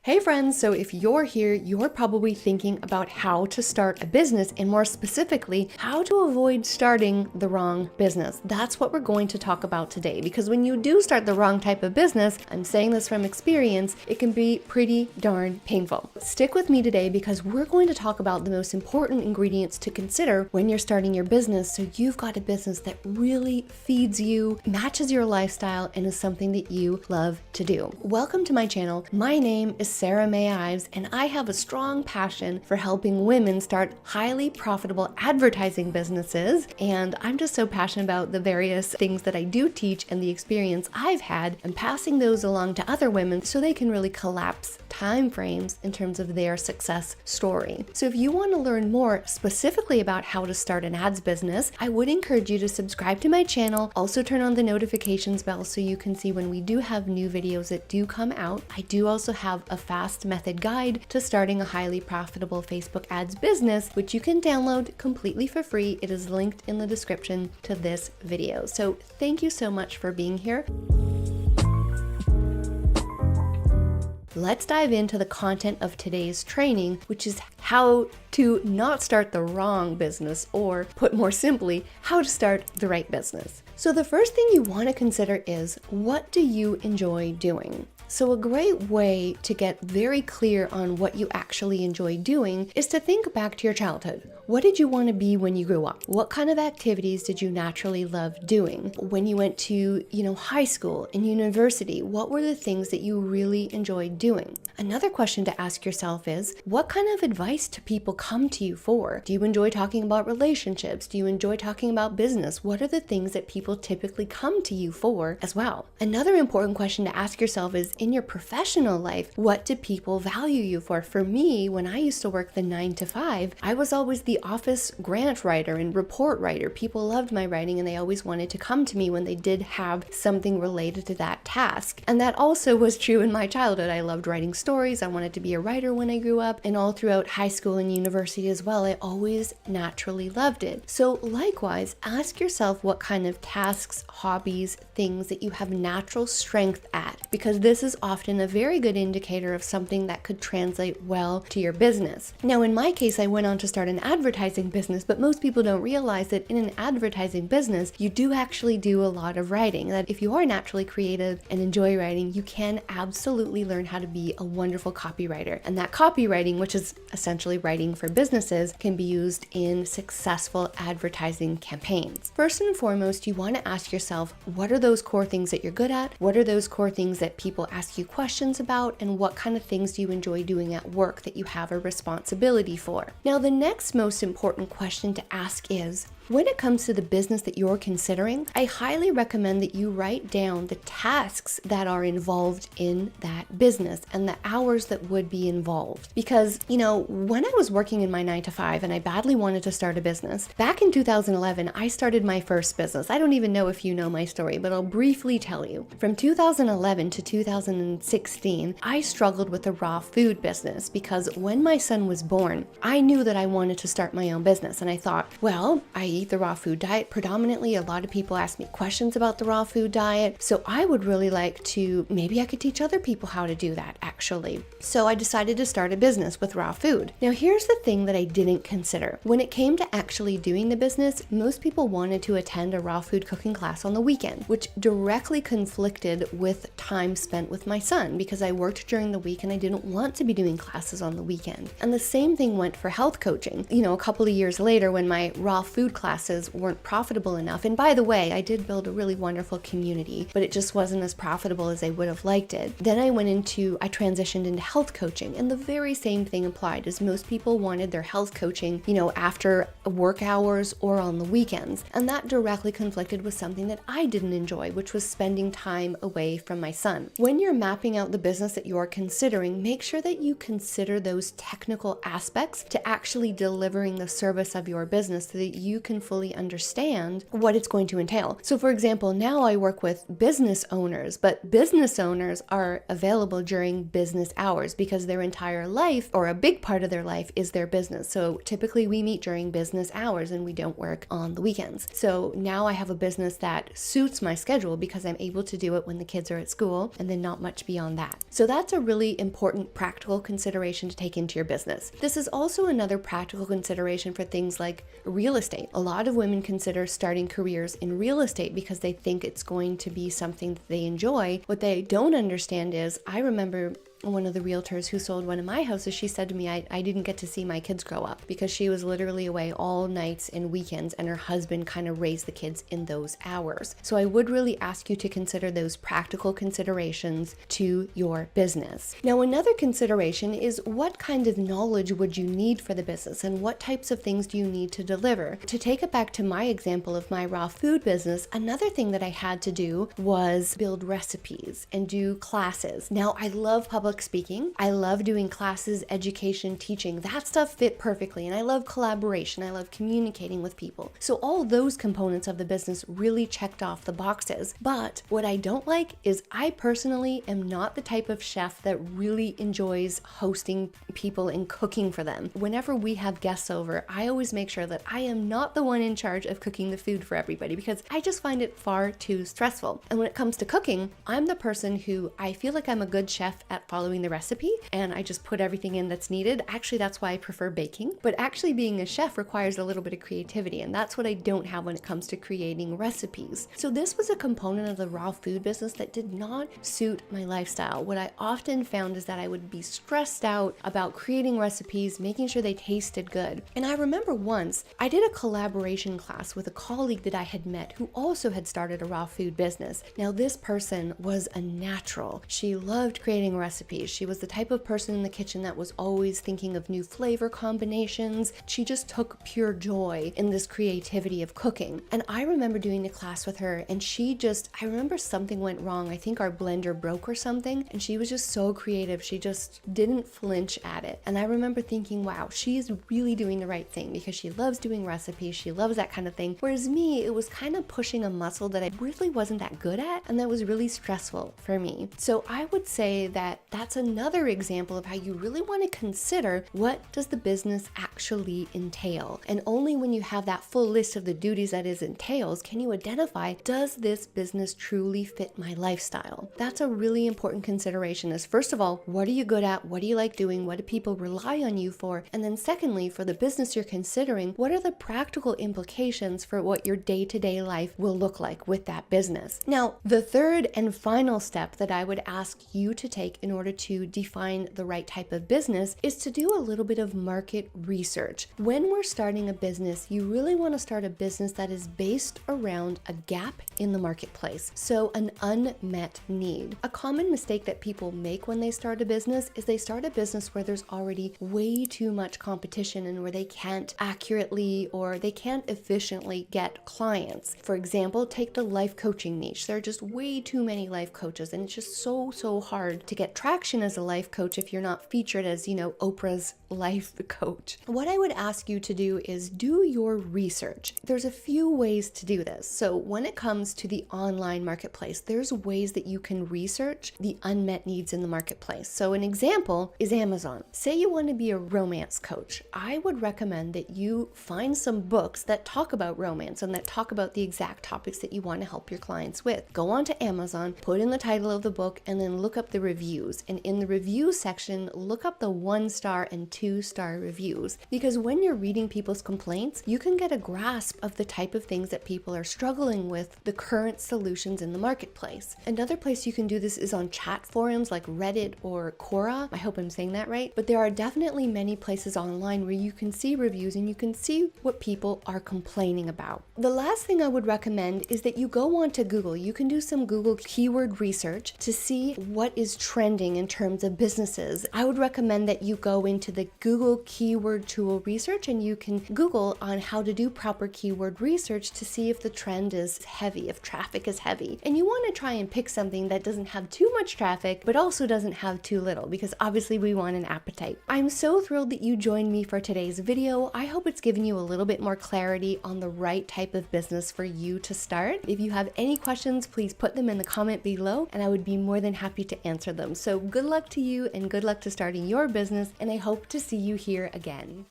Hey friends, so if you're here, you're probably thinking about how to start a business and more specifically, how to avoid starting the wrong business. That's what we're going to talk about today because when you do start the wrong type of business, I'm saying this from experience, it can be pretty darn painful. Stick with me today because we're going to talk about the most important ingredients to consider when you're starting your business so you've got a business that really feeds you, matches your lifestyle, and is something that you love to do. Welcome to my channel. My name is Sarah May Ives, and I have a strong passion for helping women start highly profitable advertising businesses. And I'm just so passionate about the various things that I do teach and the experience I've had and passing those along to other women so they can really collapse time frames in terms of their success story. So if you want to learn more specifically about how to start an ads business, I would encourage you to subscribe to my channel. Also turn on the notifications bell so you can see when we do have new videos that do come out. I do also have a fast method guide to starting a highly profitable Facebook ads business, which you can download completely for free. It is linked in the description to this video. So thank you so much for being here. Let's dive into the content of today's training, which is how to not start the wrong business, or put more simply, how to start the right business. So the first thing you want to consider is, what do you enjoy doing? So a great way to get very clear on what you actually enjoy doing is to think back to your childhood. What did you want to be when you grew up? What kind of activities did you naturally love doing? When you went to, high school and university, what were the things that you really enjoyed doing? Another question to ask yourself is, what kind of advice do people come to you for? Do you enjoy talking about relationships? Do you enjoy talking about business? What are the things that people typically come to you for as well? Another important question to ask yourself is, in your professional life, what do people value you for? For me, when I used to work the 9 to 5, I was always the office grant writer and report writer. People loved my writing and they always wanted to come to me when they did have something related to that task. And that also was true in my childhood. I loved writing stories. I wanted to be a writer when I grew up, and all throughout high school and university as well. I always naturally loved it. So likewise, ask yourself what kind of tasks, hobbies, things that you have natural strength at, because this is often a very good indicator of something that could translate well to your business. Now, in my case, I went on to start an advertising business, but most people don't realize that in an advertising business, you do actually do a lot of writing. That if you are naturally creative and enjoy writing, you can absolutely learn how to be a wonderful copywriter. And that copywriting, which is essentially writing for businesses, can be used in successful advertising campaigns. First and foremost, you want to ask yourself, what are those core things that you're good at? What are those core things that people ask you questions about? And what kind of things do you enjoy doing at work that you have a responsibility for? Now, the next most important question to ask is, when it comes to the business that you're considering, I highly recommend that you write down the tasks that are involved in that business and the hours that would be involved. Because, when I was working in my 9 to 5 and I badly wanted to start a business, back in 2011, I started my first business. I don't even know if you know my story, but I'll briefly tell you. From 2011 to 2016, I struggled with the raw food business because when my son was born, I knew that I wanted to start my own business. And I thought, well, I eat the raw food diet predominantly. A lot of people ask me questions about the raw food diet. So I would really like to, maybe I could teach other people how to do that actually. So I decided to start a business with raw food. Now here's the thing that I didn't consider. When it came to actually doing the business, most people wanted to attend a raw food cooking class on the weekend, which directly conflicted with time spent with my son because I worked during the week and I didn't want to be doing classes on the weekend. And the same thing went for health coaching. A couple of years later when my raw food classes weren't profitable enough. And by the way, I did build a really wonderful community, but it just wasn't as profitable as I would have liked it. Then I transitioned into health coaching, and the very same thing applied as most people wanted their health coaching, after work hours or on the weekends. And that directly conflicted with something that I didn't enjoy, which was spending time away from my son. When you're mapping out the business that you're considering, make sure that you consider those technical aspects to actually delivering the service of your business so that you can can fully understand what it's going to entail. So for example, now I work with business owners, but business owners are available during business hours because their entire life, or a big part of their life, is their business. So typically we meet during business hours and we don't work on the weekends. So now I have a business that suits my schedule because I'm able to do it when the kids are at school and then not much beyond that. So that's a really important practical consideration to take into your business. This is also another practical consideration for things like real estate. A lot of women consider starting careers in real estate because they think it's going to be something that they enjoy. What they don't understand is, I remember one of the realtors who sold one of my houses, she said to me, I didn't get to see my kids grow up because she was literally away all nights and weekends, and her husband kind of raised the kids in those hours. So I would really ask you to consider those practical considerations to your business. Now, another consideration is, what kind of knowledge would you need for the business and what types of things do you need to deliver? To take it back to my example of my raw food business, another thing that I had to do was build recipes and do classes. Now, I love public speaking. I love doing classes, education, teaching. That stuff fit perfectly. And I love collaboration. I love communicating with people. So all those components of the business really checked off the boxes. But what I don't like is, I personally am not the type of chef that really enjoys hosting people and cooking for them. Whenever we have guests over, I always make sure that I am not the one in charge of cooking the food for everybody because I just find it far too stressful. And when it comes to cooking, I'm the person who, I feel like I'm a good chef at following the recipe and I just put everything in that's needed. Actually, that's why I prefer baking. But actually being a chef requires a little bit of creativity, and that's what I don't have when it comes to creating recipes. So this was a component of the raw food business that did not suit my lifestyle. What I often found is that I would be stressed out about creating recipes, making sure they tasted good. And I remember once I did a collaboration class with a colleague that I had met who also had started a raw food business. Now, this person was a natural. She loved creating recipes. She was the type of person in the kitchen that was always thinking of new flavor combinations. She just took pure joy in this creativity of cooking. And I remember doing a class with her, and I remember something went wrong. I think our blender broke or something, and she was just so creative. She just didn't flinch at it. And I remember thinking, wow, she's really doing the right thing because she loves doing recipes. She loves that kind of thing. Whereas me, it was kind of pushing a muscle that I really wasn't that good at, and that was really stressful for me. So I would say that that's another example of how you really want to consider, what does the business actually entail? And only when you have that full list of the duties that it entails can you identify, does this business truly fit my lifestyle? That's a really important consideration. Is, first of all, what are you good at? What do you like doing? What do people rely on you for? And then secondly, for the business you're considering, what are the practical implications for what your day-to-day life will look like with that business? Now, the third and final step that I would ask you to take in order to define the right type of business is to do a little bit of market research. When we're starting a business, you really want to start a business that is based around a gap in the marketplace, so an unmet need. A common mistake that people make when they start a business is they start a business where there's already way too much competition and where they can't accurately or they can't efficiently get clients. For example, take the life coaching niche. There are just way too many life coaches, and it's just so hard to get traction as a life coach if you're not featured as, Oprah's life coach. What I would ask you to do is do your research. There's a few ways to do this. So when it comes to the online marketplace, there's ways that you can research the unmet needs in the marketplace. So an example is Amazon. Say you want to be a romance coach. I would recommend that you find some books that talk about romance and that talk about the exact topics that you want to help your clients with. Go onto Amazon, put in the title of the book, and then look up the reviews. And in the review section, look up the 1-star and 2-star reviews, because when you're reading people's complaints, you can get a grasp of the type of things that people are struggling with, the current solutions in the marketplace. Another place you can do this is on chat forums like Reddit or Quora. I hope I'm saying that right, but there are definitely many places online where you can see reviews and you can see what people are complaining about. The last thing I would recommend is that you go onto Google. You can do some Google keyword research to see what is trending searching in terms of businesses, I would recommend that you go into the Google keyword tool research and you can Google on how to do proper keyword research to see if the trend is heavy, if traffic is heavy. And you want to try and pick something that doesn't have too much traffic, but also doesn't have too little, because obviously we want an appetite. I'm so thrilled that you joined me for today's video. I hope it's given you a little bit more clarity on the right type of business for you to start. If you have any questions, please put them in the comment below and I would be more than happy to answer them. So good luck to you and good luck to starting your business, and I hope to see you here again.